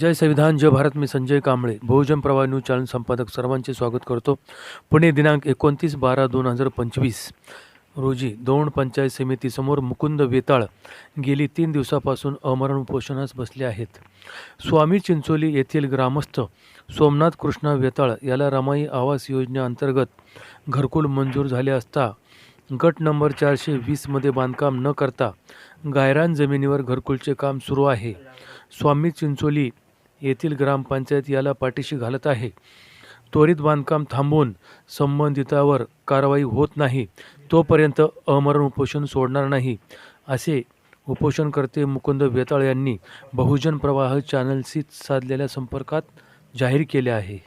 जय संविधान जय भारत. मी संजय कांबळे, बहुजन प्रवाह news channel संपादक. सर्वांचे स्वागत करतो. पुणे दिनांक 29/12/2025 रोजी दौंड पंचायत समितीसमोर मुकुंद वेताळ गेली 3 दिवसापासून अमरण उपोषणास बसले आहेत. स्वामी चिंचोली येथील ग्रामस्थ सोमनाथ कृष्णा वेताळ याला रमाई आवास योजनेअंतर्गत घरकुल मंजूर झाले असता गट नंबर 420 मध्ये बांधकाम न करता गायरान जमिनीवर घरकुलचे काम सुरू आहे. स्वामी चिंचोली येथील ग्रामपंचायत याला पाठीशी घालत आहे. त्वरित बांधकाम थांबवून संबंधितावर कारवाई होत नाही तोपर्यंत अमरण उपोषण सोडणार नाही, असे उपोषणकर्ते मुकुंद वेताळ यांनी बहुजन प्रवाह चॅनलशी साधलेल्या संपर्कात जाहीर केले आहे.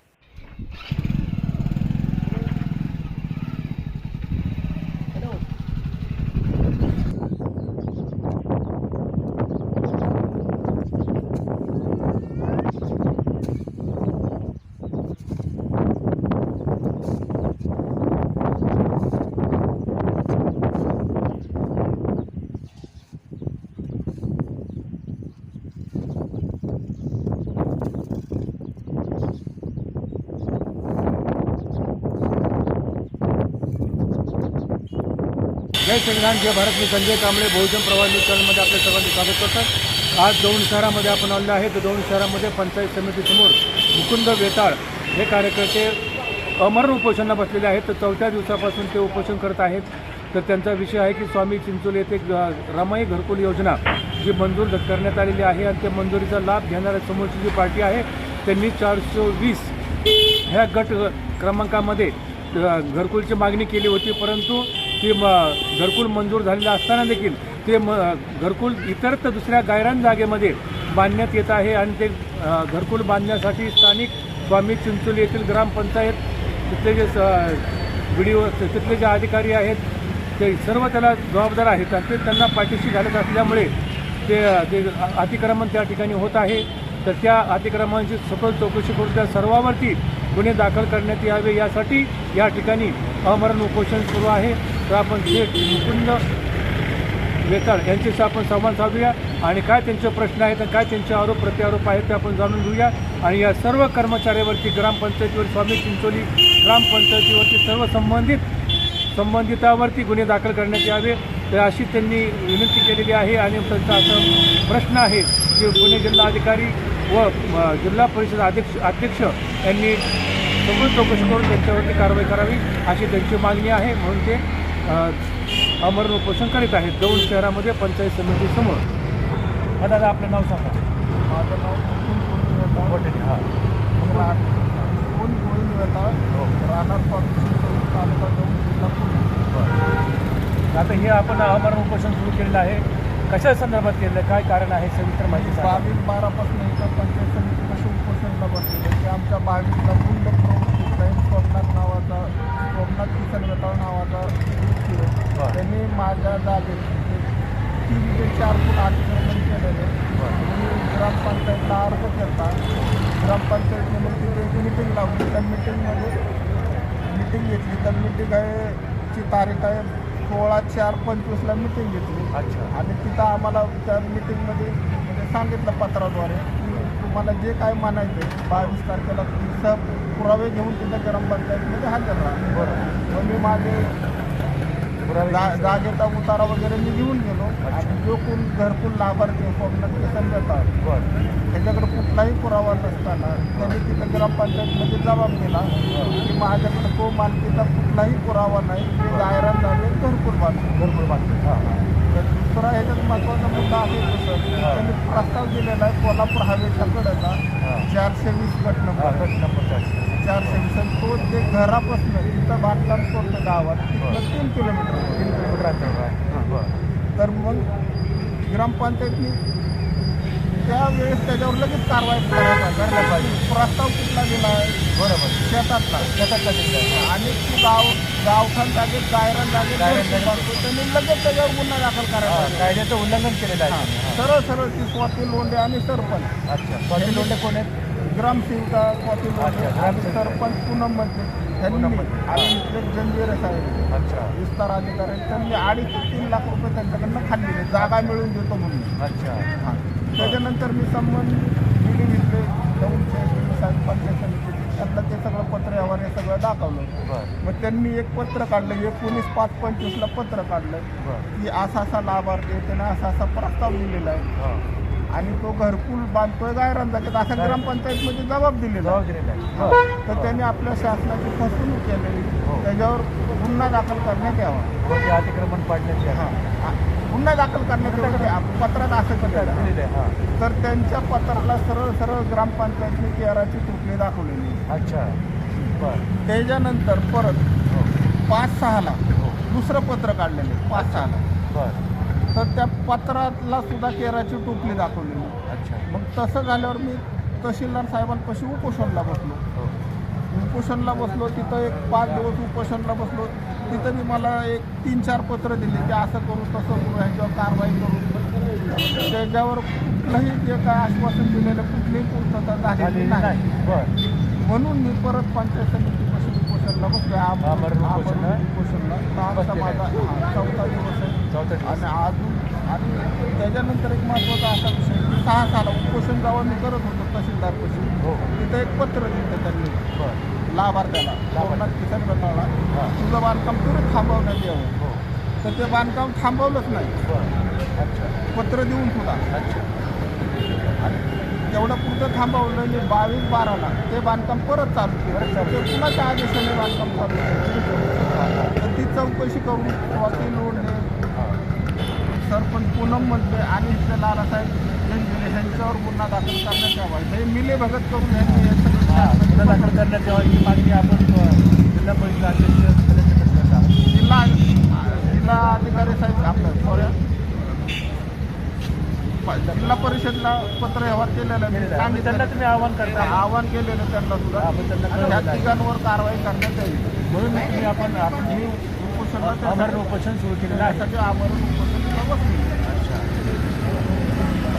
जय संविधान जय भारत. मी संजय कांबळे, बहुजन प्रवाह न्यूज चॅनलमध्ये आपल्या सर्वांचे स्वागत करतो. आज दौंड शहरामध्ये आपण आलेलो आहे. तर दौंड शहरामध्ये पंचायत समितीसमोर मुकुंद वेताळ हे कार्यकर्ते अमरण उपोषणाला बसलेले आहेत. तर 4थ्या दिवसापासून ते उपोषण करत आहेत. तर त्यांचा विषय आहे की स्वामी चिंचोली येथे रमाई घरकुल योजना जी मंजूर करण्यात आलेली आहे आणि त्या मंजुरीचा लाभ घेणाऱ्या समोरची जी पार्टी आहे त्यांनी 420 ह्या गट क्रमांकामध्ये घरकुलची मागणी केली होती, परंतु ती घरकुल मंजूर झालेलं असताना देखील ते घरकुल इतरत्र दुसऱ्या गायरान जागेमध्ये बांधण्यात येत आहे. आणि ते घरकुल बांधण्यासाठी स्थानिक स्वामी चिंचोली येथील ग्रामपंचायत तिथले जे तिथले जे अधिकारी आहेत ते सर्व त्याला जबाबदार आहेत आणि ते त्यांना पाठीशी घालत असल्यामुळे ते अतिक्रमण त्या ठिकाणी होत आहे. तर त्या अतिक्रमणाची सखोल चौकशी करून त्या सर्वांवरती गुन्हे दाखल करण्यात यावे यासाठी या ठिकाणी अमरण उपोषण सुरू आहे. तर आपण शेठ मुकुंद वेताळ यांच्याशी आपण संवाद साधूया आणि काय त्यांचे प्रश्न आहेत आणि काय त्यांचे आरोप प्रत्यारोप आहेत ते आपण जाणून घेऊया. आणि या सर्व कर्मचाऱ्यावरती ग्रामपंचायतीवर स्वामी चिंचोली ग्रामपंचायतीवरती सर्व संबंधितावरती गुन्हे दाखल करण्यात यावे तर अशी त्यांनी विनंती केलेली आहे. आणि त्यांचा असा प्रश्न आहे की पुणे जिल्हाधिकारी व जिल्हा परिषद अध्यक्ष यांनी सखोल चौकशी करून त्यांच्यावरती कारवाई करावी अशी त्यांची मागणी आहे. म्हणून ते अमरण उपोषण करीत आहेत दौंड शहरामध्ये पंचायत समितीसमोर. दादा आपलं नाव सांगा. माझं नाव राहणार तालुका दौंड जिल्हा पुणे. आता हे आपण अमरण उपोषण सुरू केलेलं आहे, कशा संदर्भात केलेलं आहे, काय कारण आहे सविस्तर माहिती सांगा. 22/12 इथं पंचायत समितीपासून उपोषणला बसलेलं की आमच्या 22ला मूल्य प्रवृत्तीचा सोमनाथ किसन वेताळ नावाचा व्यक्ती आहे. त्यांनी माझ्या जागेत 3 ते 4 फूट अतिक्रमण केलेले. मी ग्रामपंचायतला अर्ज केला. ग्रामपंचायतीने तिथे मिटिंग लावली. त्या मिटिंगमध्ये मिटिंग घेतली. तर मिटिंग ची तारीख आहे 16/4/25ला मिटिंग घेतली. आणि तिथं आम्हाला त्या मिटिंगमध्ये म्हणजे सांगितलं पत्राद्वारे की तुम्हाला जे काय म्हणायचं आहे 22 तारखेला तुम्ही पुरावे घेऊन तिथं ग्रामपंचायतीमध्ये हजर राहा. बरं. मग मी माझे जागेचा उतारा वगैरे मी घेऊन गेलो. आणि जो कोण घरकुल लाभार्थी सोमनाथ किसन वेताळ त्याच्याकडे कुठलाही पुरावा नसताना त्यांनी तिथं ग्रामपंचायतीमध्ये जबाब दिला की माझ्याकडे तो मालकीचा कुठलाही पुरावा नाही, ते गायरान झाले घरकुल बांधतो. तर दुसरा ह्याच्यात महत्त्वाचा मुद्दा आहे सर, त्यांनी प्रस्ताव दिलेला आहे कोल्हापूर हवेच्या कडेचा 420 गट नंबर 420. आणि तो जे घरापासून तिथं बांधकाम करतो गावात तिथं 3 किलोमीटर तर मग ग्रामपंचायतनी त्यावेळेस त्याच्यावर लगेच कारवाई करायला पाहिजे. प्रस्ताव कुठला दिला आहे? बरोबर, शेतातला दिला. आणि ती गावठाण जागेत गायरान जागेत त्यांनी लगेच त्याच्यावर गुन्हा दाखल करायचा. कायद्याचं उल्लंघन केलेलं आहे. सरळ ती स्वाती लोंढे आणि सरपंच. अच्छा, स्वाती लोंढे कोण आहेत? ग्रामसेविका स्वाती लोंढे आणि सरपंच पूनममध्ये त्यांनी आणि इथले जंजीर साहेब विस्तार अधिकारी त्यांनी 2.5 ते 3 लाख रुपये त्यांच्याकडनं खाल्लेले जागा मिळून देतो म्हणून. अच्छा. त्याच्यानंतर मी संबंध आपले दौंडचे साहेब पंचायत समितीचे त्यांना ते सगळं पत्र व्यवहार हे सगळं दाखवलं. मग त्यांनी एक पत्र काढलं 19/5/25ला पत्र काढलं की असा लाभार्थी आहे, त्याने असा प्रस्ताव दिलेला आहे आणि तो घरकुल बांधतोय गायरांजाच्यात असा ग्रामपंचायतमध्ये जबाब दिलेला आहे. तर त्यांनी आपल्या शासनाची फसवणूक केलेली, त्याच्यावर गुन्हा दाखल करण्यात यावा, अतिक्रमण पाडण्याचे गुन्हा दाखल करण्यात यावा पत्रात असं केलेलं. तर त्यांच्या पत्राला सरळ ग्रामपंचायतने केराची तुकडी दाखवलेली. अच्छा, बरं. त्याच्यानंतर परत 5/6ला दुसरं पत्र काढलेलं 5/6ला. बरं. तर त्या पत्रातला सुद्धा केराची टोपली दाखवलेली. अच्छा. मग तसं झाल्यावर मी तहसीलदार साहेबांपाशी उपोषणला बसलो. उपोषणला बसलो तिथं एक 5 दिवस उपोषणला बसलो. तिथं मी मला एक 3-4 पत्र दिले की असं करू तसं करू, ह्याच्यावर कारवाई करू. त्याच्यावर कुठलंही जे काय आश्वासन दिलेलं कुठलीही पूर्तता झालेली नाही. म्हणून मी परत पंचायत समितीपासून उपोषणला बसलो. उपोषणला आजचा माझा 4था दिवस आहे. आणि अजून त्याच्यानंतर एक महत्त्वाचा असा विषय की 6 साला उपोषण जेव्हा मी करत होतो तहसीलदारपाशी, तिथं एक पत्र दिलं त्यांनी लाभार्थ्याला, कोरोना किसान गटाला, तुझं बांधकाम तुरंत थांबवण्यात यावं. तर ते बांधकाम थांबवलंच नाही पत्र देऊन सुद्धा. आणि तेवढं पुरतं थांबवलं मी 22/12ला ते बांधकाम परत चालू केलं. ते कुणाच्या आदेशाने बांधकाम चालू केलं. तर ती चौकशी करून वकील लोंढे, सरपंच पूनम म्हणते आणि इथले नानासाहेब जंजिरे ह्यांच्यावर गुन्हा दाखल करण्यात यावा. हे मिले भगत करून ह्यांनी हे सगळं गुन्हा दाखल करण्यात यावा ही मागणी आपण जिल्हा परिषद अध्यक्ष जिल्हा अधिकारी साहेब आपल्या जिल्हा परिषदला पत्र व्यवहार केलेला मी आम्ही त्यांना तुम्ही आवाहन करता आवाहन केलेलं त्यांना सुद्धा त्या ठिकाणावर कारवाई करण्यात यावी. म्हणून तुम्ही आपण मी उपोषणाला आमरण उपोषण सुरू केलेलं आहे. त्यासाठी आमरण उपोषणाला बसलेलं.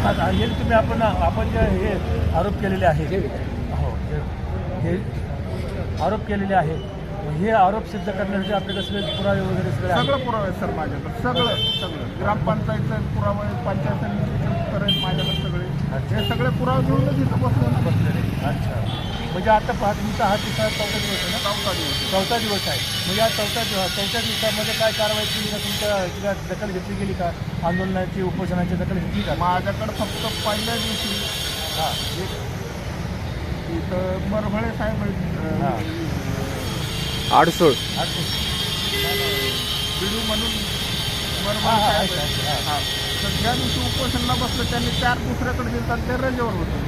आता हे तुम्ही आपण जे हे आरोप केलेले आहेत, हो हे आरोप केलेले आहे, हे आरोप सिद्ध करण्यासाठी आपल्याकडे सगळे पुरावे वगैरे सगळं पुरावे आहेत सर माझ्याकडे. सगळं ग्रामपंचायतचे पुरावे, पंचायत समितीचे उत्तर आहेत माझ्याकडे सगळे. हे सगळे पुरावे घेऊनच इथं बसलेले. अच्छा, म्हणजे आता तुमचा हा तिसरा 4था दिवस आहे ना? 4था दिवस आहे. म्हणजे या 4थ्या दिवसामध्ये काय कारवाई केली का? तुमच्या दखल घेतली गेली का? आंदोलनाची उपोषणाची दखल घेतली का? माझ्याकडे फक्त पहिल्या दिवशी इथं मरभळे साहेब आडसोड बिडू म्हणून मरभळे साहेब तर ज्या दिवशी उपोषणला बसलं त्यांनी 4 दुसऱ्याकडे दिलतात, ते रजेवर होते.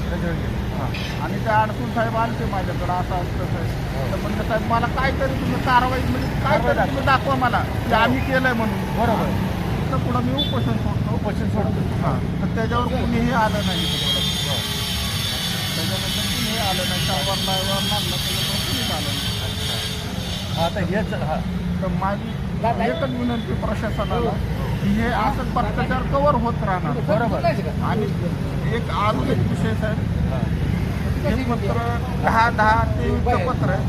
आणि ते अडसून साहेब आलते माझ्याकडं असं असतं. तर म्हणलं साहेब मला काहीतरी तुम्ही कारवाई म्हणजे काहीतरी तुम्ही दाखवा मला की आम्ही केलंय म्हणून. बरोबर. तर पुढं मी उपोषण सोडतो. तर त्याच्यावर कुणीही आलं नाही. त्याच्यानंतर कुणीही आलं नाही. शाळवारला मागलं त्याच्यावर कुणीच आलं नाही. आता हेच तर माझी एकच विनंती प्रशासनाला की हे असं भ्रष्टाचार कवर होत राहणार. बरोबर. आणि एक अजून एक विषय साहेब, हे पत्र 10/10/23चं पत्र आहे.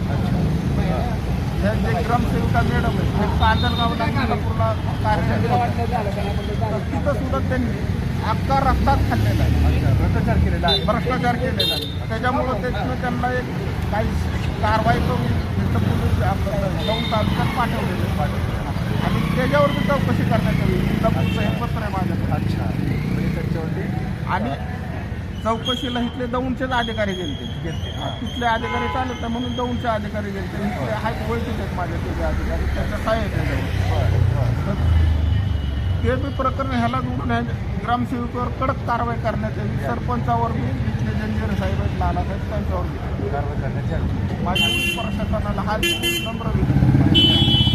हे जे ग्रामसेविका मॅडम आहे हे कांदलगावला इंदापूरला कार्यालय, तिथं सुद्धा त्यांनी अख्खा रस्ताच खाल्लेला आहे. भ्रष्टाचार केलेला आहे. त्याच्यामुळं त्यांना एक काही कारवाई करून पोलीस जाऊन तालुक्यात पाठवलेलं आहे. आणि त्याच्यावर मी चौकशी करण्यात यावी. इंदापूरचं हे पत्र आहे माझ्याकडे. अच्छा, म्हणजे त्याच्यावरती आणि चौकशीला इथले दौंडचेच अधिकारी गेले. तिथले अधिकारी चालत नाही म्हणून दौंडचे अधिकारी गेले. इथले आहेत ओळखीचे आहेत माझे तिथे अधिकारी, त्याच्या सहाय्य त्याच्यावर. ते बी प्रकरण ह्याला जोडून ग्रामसेवकावर कडक कारवाई करण्यात यावी. सरपंचावर बी इथले जंजिरे साहेब आहेत, नानासाहेब, त्यांच्यावर कारवाई करण्याची माझ्या प्रशासनाला हा नम्र विनंती.